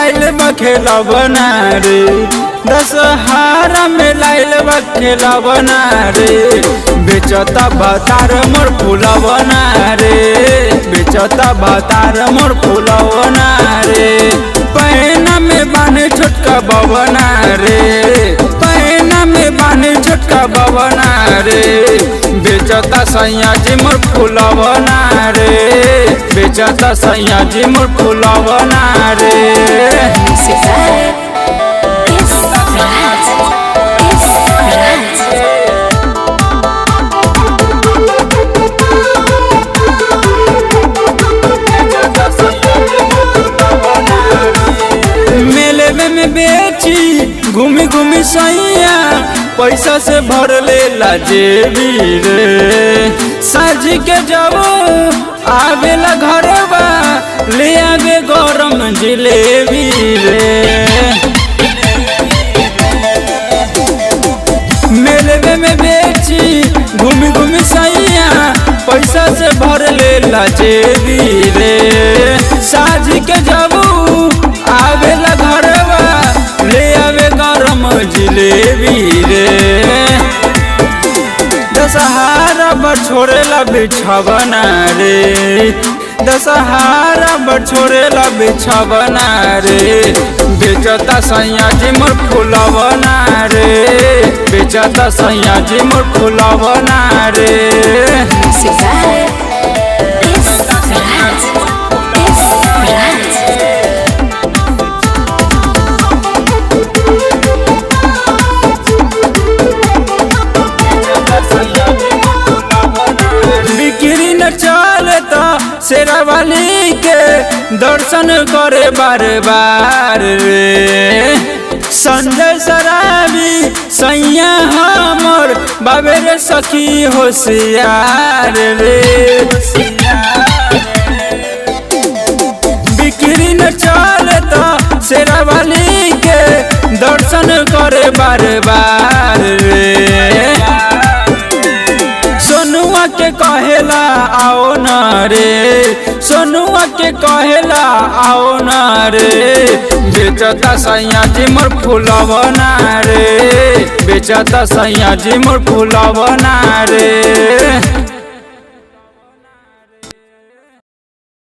लाइल बा खेलबना रे, दशहरा में लाइल बा खेलबना रे। बेचता भातार मोर फूलबना रे, बेचता भातार मोर फूलबना रे। पैना में बाने छोटका बबना रे, पैना में बाने छोटका बबना रे। बेचता सैया जी मोर फूलबना रे, बेचता सैया जी मोर फूलबना रे। मेले में बेची घूमी घूमी सैया, पैसा से भर लेला जेबी रे। साझी के जब आवेला घरवा, ले आवे गरम जिलेबी रे। मेले में बेची घूमी घूमी सैया, पैसा से भर लेला जेबी रे। साझी के जब आवेला घरवा, ले आवे गरम जिलेबी रे। दशहरा पर छोड़ेला बिछवना रे, दशहरा पर छोड़ेला बिछवना रे। बेचता सैया जी मोर फूलबना रे, बेचता सैया जी मोर फूलबना रे। बिक्री न चले तो शेरावाली के दर्शन करे बार बार रे। संजय शराबी सैया हमर बाबे रे सखी होशियार रे। बिक्री न चले तो शेरावाली के दर्शन करे बार बार रे। सोनुआ के कहेला आओ न रे, सोनुआ के कहेला आओ न रे। बेचता सैया जी मोर फूलबना रे, बेचता सैया जी मोर फूलबना रे।